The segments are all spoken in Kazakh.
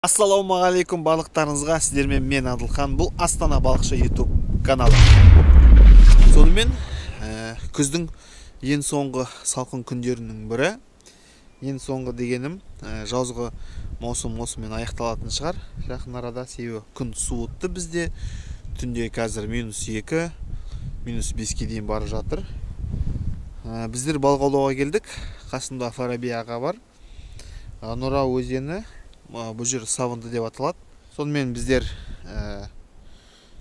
Ассалаумағалейкум балықтарыңызға, сіздермен мен Адылхан. Бұл Астана балықшы YouTube каналы. Сонымен күздің ең соңғы салқын күндерінің бірі. Ең соңғы дегенім жазғы маусыммен аяқталатын шығар. Жақын арада, себебі күн суытты бізде. Түнде қазір -2, -5-ке дейін барып жатыр. Біздер балық аулауға келдік. Қасымда Фараби аға бар. Нұра өзені, бұл жер Сабынды деп аталады. Сонымен біздер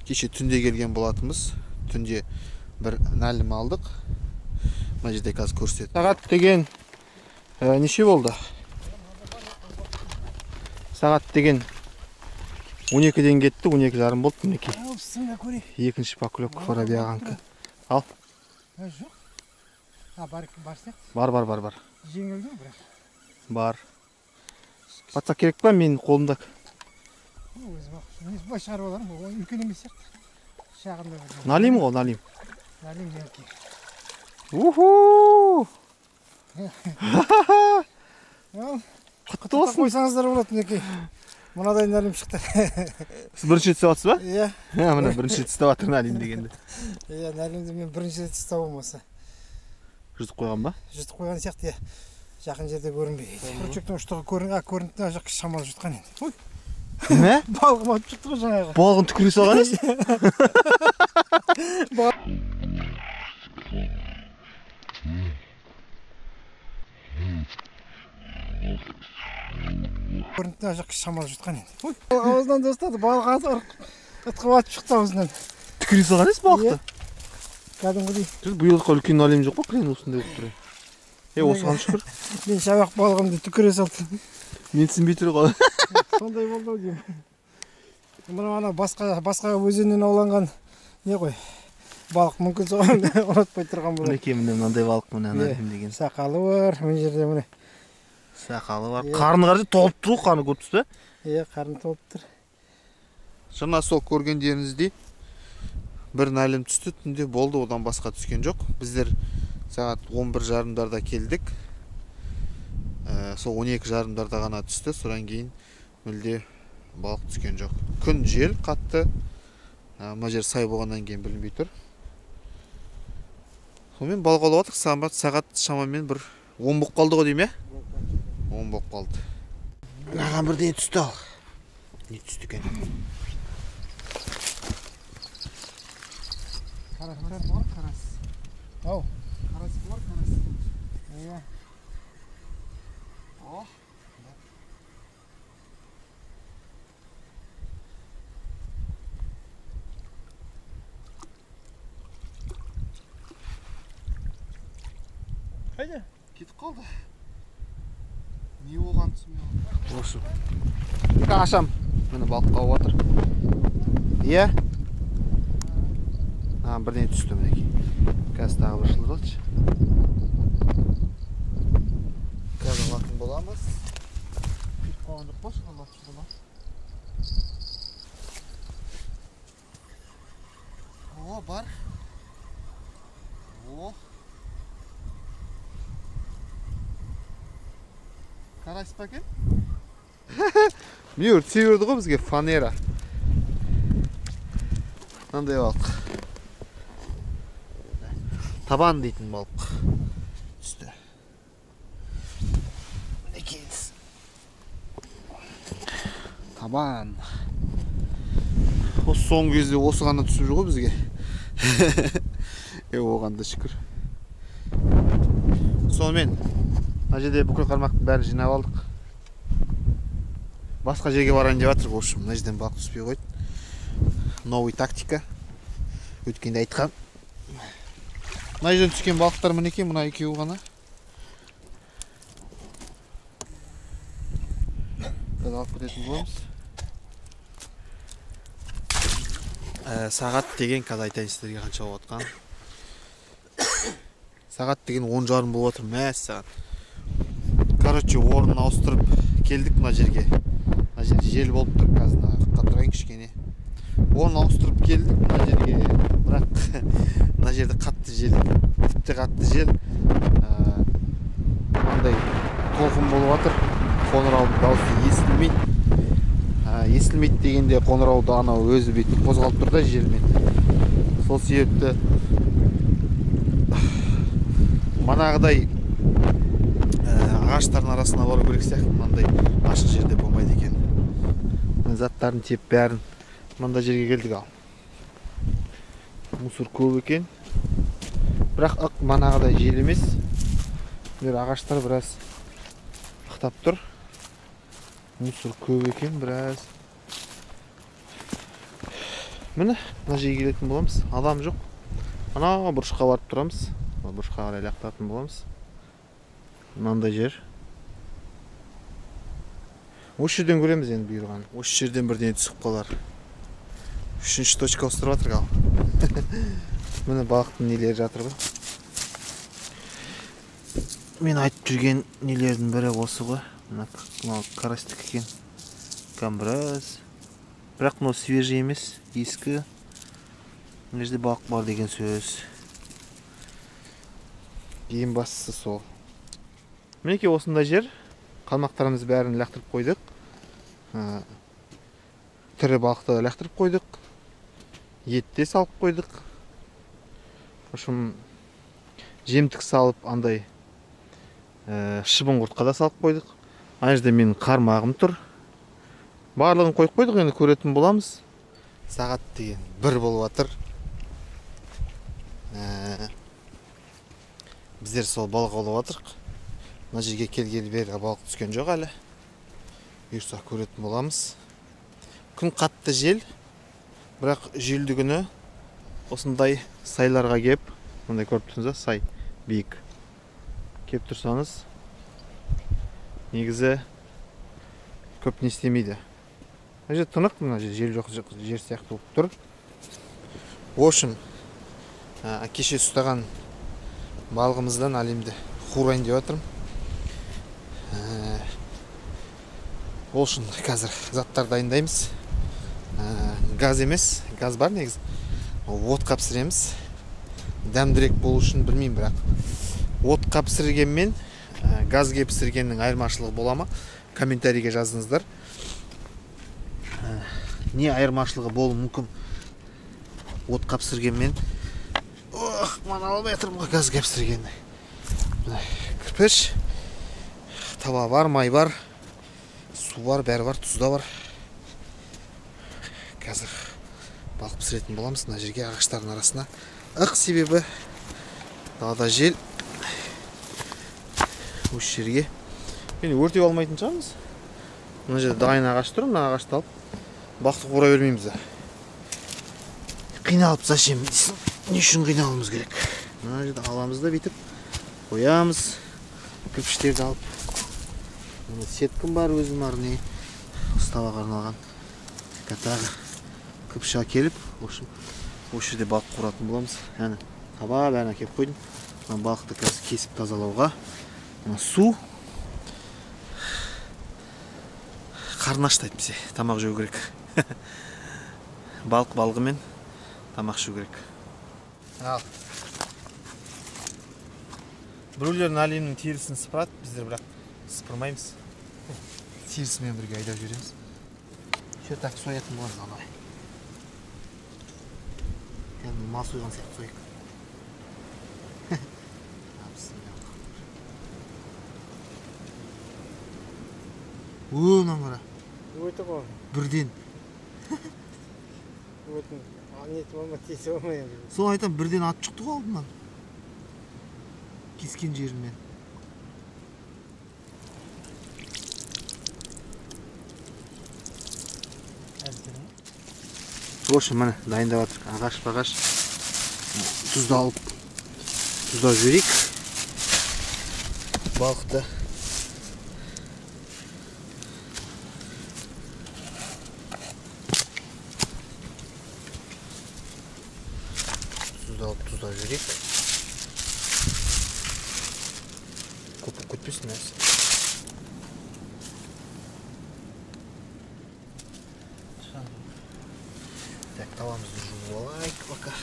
кеше түнде келген болатымыз. Түнде бір нәлім алдық. Мына жерде қазір көрсетеді. Сағат деген неше болды? Сағат деген 12-ден кетті, 12:30 болды. Мінекей. Екінші поклевка Фараби ағанкі. Ал. Жоқ. Бар сияқты. Бар. Жеңілдің бірақ. Бар. Батса керек па? Мен қолымда. Өзі бай шығарып аларым, ол үлкен емес сияқты. Шағында бір. Налим ғой, налим. Налим мелкий. Уху! Құтты болсын. Қойсаңыздар болады мінекей. Мынадай налим шықты. Сіз бірінші рет ұстап ба? Иә. Мына бірінші рет ұстап жатыр налим дегенде. Иә, налимді мен бірінші рет ұстап болмаса. Жұтып қойған ба? Жұтып қойған сияқты, иә. Жақын жерде көрінбейді. Күрчектің ұштығы көрінді, жақ шамалы жұтқан енді. Ой! Не? Балығым атып жұтты ғой жаңағы. Балығын түкіре салған ес? Көрінді, жақ шамалы жұтқан енді. Ой! Ауызынан да ұстады, балық ытқып атып шықты ауызынан. Түкіре салған ес балықты? Кәдімгідей. Бұйылыққа үлкен налим жоқ па? Крен осындай болып тұр. Осыған шүкір. Мен шабақ балығымды түкіре салдым. Мен түсінбей тұр ғой. Сондай болды ау деймін. Мына басқа өзеннен ауланған не ғой? Балық мүмкін соған ұнатпай тұрған болады. Мінекей мынандай балық мына налим деген. Сақалы бар, мына жерде міне. Сақалы бар. Қарны қаржы толып тұр ғой, қаны көріп тұрсыз ба? Иә, қарны толып тұр. Жаңа сол көргендеріңіздей бір налим түсті, түнде болды, одан басқа түскен жоқ. Біздер сағат 11:30-дарда келдік. Сол 12:30-дарда ғана түсті. Содан кейін мүлде балық түскен жоқ. Күн жел қатты. Мына жер сай болғаннан кейін білінбей тұр. Сонымен балық аулап жатырмық. Сағат шамамен бір 10 болып қалды ғой деймін, иә? 10 болып қалды. Маған бірден түсті ал. Не түсті екен? Қарас. Ау. Қарас бар, қарас. Иә. О. Қайда? Кетіп қалды. Не болған түсінбей. Осы. Ашам. Міне балық қауып жатыр. Иә? Бірден түсті мінекей. Қазір тағы бір шылдырылшы. Қазір алатын боламыз. Кетіп қалған жоқ па? Алатын боламыз. О, бар. О. Қарайсыз ба екен? Мейір түсе берді ғой бізге фанера. Мынандай балық. Табан дейтін балық. Түсті. Мінекейіз. Табан. Осы соңғы кезде осы ғана түсіп жүр ғой бізге. Оған да шүкір. Сонымен, мына жерде бүкіл қармақтың бәрін жинап алдық. Басқа жерге барайын деп жатыр. В общем, мына жерден балық түспей қойды. Новый тактика. Өткенде айтқан. Мына жерден түскен балықтар мінекей, мына екеуі ғана. Біз алып кететін боламыз. Сағат деген қазір айтайын сіздерге қанша болып жатқан. Сағат деген 10:30 болып жатыр. Мәс сағат. Короче, орнын ауыстырып келдік мына жерге. Мына жер жел болып тұр қазір. Қатырайын кішкене. Орнын ауыстырып келдік мына жерге. Бірақ мына жерде қатты жел. Тіпті қатты жел. Мынандай толқын болып жатыр. Қоңыраудың дауысы естілмейді. естілмейді дегенде қоңырауды анау өзі бүйтіп қозғалып тұр да желмен. Сол себепті манағыдай ағаштардың арасына бару керек сияқты. Мынандай ашық жерде болмайды екен. Заттарын теп бәрін мынандай жерге келдік ал. Мусор көп екен. Бірақ манағыдай жел емес. Ағаштар біраз ықтап тұр. Мусор көп екен біраз. Міне, мына жерге келетін боламыз. Адам жоқ. Ана бұрышқа барып тұрамыз. Бұрышқа қарай лақтатын боламыз. Мынандай жер. Осы жерден көреміз енді бұйырған. Осы жерден бірден түсіп қалар. 3-ші точка ұстырып жатыр ал. Міне балықтың нелері жатыр ғой. Мен айтып жүрген нелердің бірі осы ғой. Мына карастик екен. Камбраз. Бірақ мынау свежий емес, ескі. Мына жерде балық бар деген сөз. Ең бастысы сол. Мінекей осындай жер. Қалмақтарымыз бәрін лақтырып қойдық. Тірі балықты да лақтырып қойдық. Етте салып қойдық. Ошым жемтік салып андай шыбын құртқа да салып қойдық. Ана жерде менің қармағым тұр. Барлығын қойып қойдық, енді көретін боламыз. Сағат деген 1 болып жатыр. Біздер сол балық аулап жатырық. Мына жерге келгелі бері балық түскен жоқ әлі. Бұйырса көретін боламыз. Күн қатты жел. Бірақ желді күні осындай сайларға кеп, мындай көріп тұрсыңыз, сай биік. Кеп тұрсаңыз, негізі көп не істемейді. Мына жер тынық, мына жер жел жоқ жер сияқты болып тұр. Ошым кеше ұстаған балығымыздан әлемді хурайын деп жатырмын. Ол үшін қазір заттар дайындаймыз. Газ емес, газ бар негіз. Отқа пісіреміз. Дәмдірек болу үшін білмеймін, бірақ отқа пісіргенмен газге пісіргеннің айырмашылығы бола ма? Комментарийге жазыңыздар. Не айырмашылығы болуы мүмкін? Отқа пісіргенмен мана алып жатырмын ғой газға пісіргенді. Кірпіш, таба бар, май бар, су бар, бәрі бар, тұз да бар. Қазір балық пісіретін боламыз мына жерге, ағаштардың арасына. Себебі далада жел. Осы жерге мені өртеп алмайтын шығармыз. Мына жерде дайын ағаш тұр, мына ағашты алып бақты қуыра бермейміз. Қиналып зачем дейсің? Не үшін қиналуымыз керек? Мына жерде аламыз да бүйтіп қоямыз. Кірпіштерді алып. Сеткім бар өзім арнайы ұстауға арналған. Тағы кірпіші келіп, осы жерде балық қуыратын боламыз. Яғни таба бәрін әкеліп қойдым. Балықты қазір кесіп тазалауға. Су қарын аштайды бізе, тамақ жеу керек. Балық балығымен тамақ жеу керек. Ал. Біреулердің әлемнің терісін сыпырады, біздер бірақ сыпырмаймыз. Терісімен бірге айдап жүреміз. Шер так соятын боламыз анау. Енді мал сойған сияқты сойық. Онан қара. Өті ғой. Бірден. Өтін неті болма, тесі болмай. Сол айтам, бірден ат шықты ғой алдынан. Кескен жерінен. Ошы, міне, дайындап жатыр. Ағаш-бағаш. Тұзды алып, тұздап жіберейік. Балықты. Тұздап жіберейік. Көпіп көтпесін әсі. Так, тавамызды жуып алайық пока.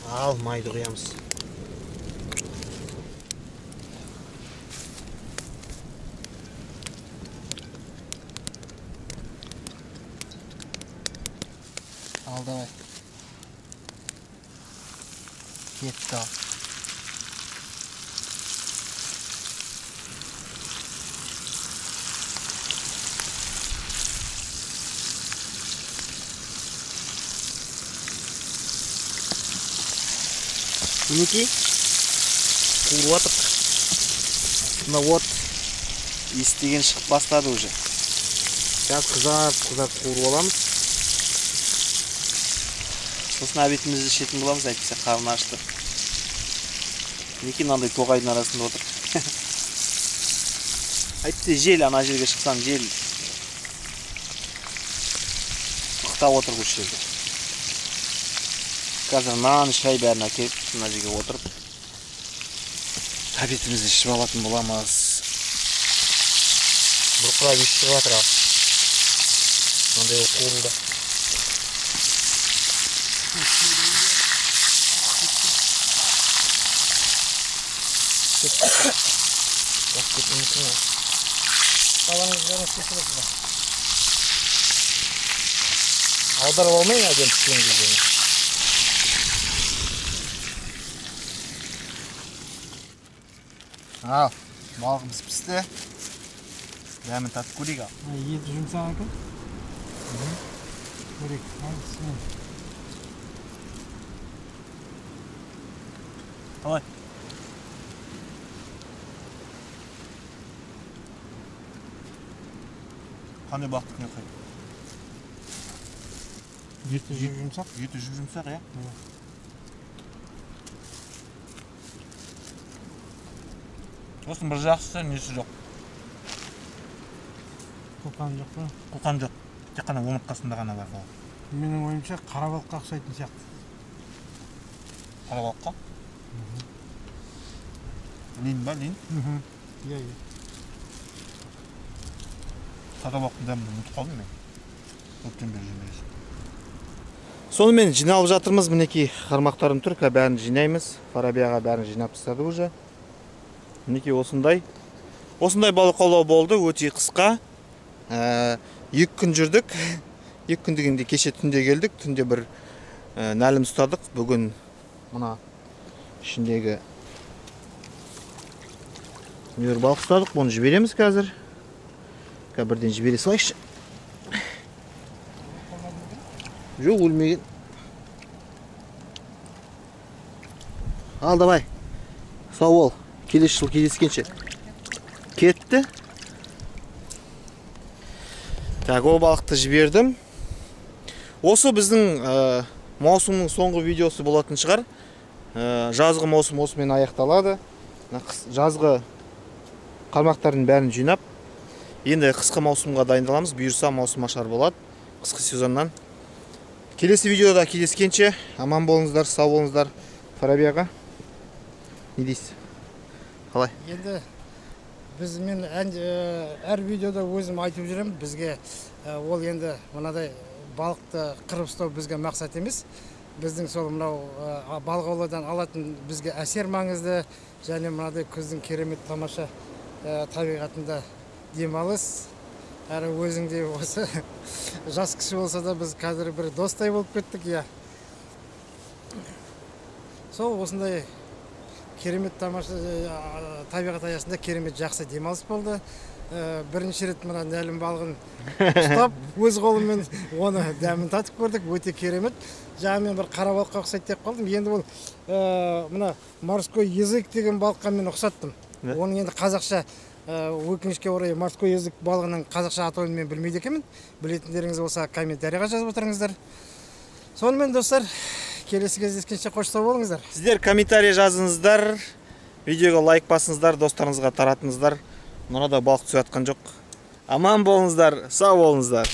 Ал, майды құямыз. Al давай. Кетті ал. Мінекей қуырып жатыр. Астына от естіген шығып бастады уже. Қазір қызарып қуырып аламыз. Сосын обедімізді ішетін боламыз, әйтпесе қарны ашты. Мінекей мынандай тоғайдың арасында отыр. Әйтпесе жел, ана жерге шықсам жел ықтап отыр бұл жерде. Қазір нан, шай бәрін әкеліп, мына жерге отырып, обедімізді ішіп алатын боламыз. Бұрқырап иіс шығып жатыр ал. Мынандай қуырылды. Аударып алмайын әдем піскен кезде. Ал, балығымыз пісті. Дәмін татып көрейік ал. Еті жұмсаған екен. Көрейік. Қалай? Қандай бақтық не қай? Еті жұмсақ. Еті жұмсақ, е? Осының бір жақсысы, несі жоқ. Қоқан жоқ па? Қоқан жоқ. Тек қана омыртқасында ғана бар ол. Менің ойымша қара балыққа ұқсайтын сияқты. Қара балыққа? Лин ба, лин? Иә. Қара балықтың дәмін ұмытып қалдым мен. Көптен бері жемейсің. Сонымен жиналып жатырмыз, мінекей қармақтарым тұр, бәрін жинаймыз. Фарабияға бәрін жинап тастады уже. Мінекей осындай балық аулау болды, өте қысқа. 2 күн жүрдік. 2 күн дегенде кеше түнде келдік. Түнде бір нәлім ұстадық. Бүгін мына ішіндегі мүйір балық ұстадық. Оны жібереміз қазір. Бірден жібере салайықшы. Жоқ, өлмеген. Ал, давай. Сау бол. Келесі жыл кездескенше. Кетті. Так, о балықты жібердім. Осы біздің маусымның соңғы видеосы болатын шығар. Жазғы маусым осымен аяқталады. Жазғы қармақтардың бәрін жинап, енді қысқы маусымға дайындаламыз. Бұйырса маусым ашар болады. Қысқы сезоннан. Келесі видеода кездескенше аман болыңыздар, сау болыңыздар. Фарабияға не дейсіз? Қалай? Енді мен әр видеода өзім айтып жүрем, бізге ол енді мынадай балықты қырып ұстау бізге мақсат емес. Біздің сол мынау балық аулаудан алатын бізге әсер маңызды, және мынадай күздің керемет тамаша табиғатында демалыс. Әрі өзіңде осы жас кіші болса да біз қазір бір достай болып кеттік, иә. Сол осындай керемет тамаша табиғат аясында керемет жақсы демалыс болды. Бірінші рет мына нәлім балығын ұстап, өз қолыммен оны дәмін татып көрдік, өте керемет. Жаңа мен бір қара балыққа ұқсайды деп қалдым. Енді ол мына морской язык деген балыққа мен ұқсаттым. Оның енді қазақша, өкінішке орай, морской язык балығының қазақша атауын мен білмейді екенмін. Білетіндеріңіз болса комментарийға жазып отырыңыздар. Сонымен достар, келесі кездескенше қош сау болыңыздар. Сіздер комментарий жазыңыздар, видеоға лайк басыңыздар, достарыңызға таратыңыздар. Мынада балық түсіп жатқан жоқ. Аман болыңыздар, сау болыңыздар.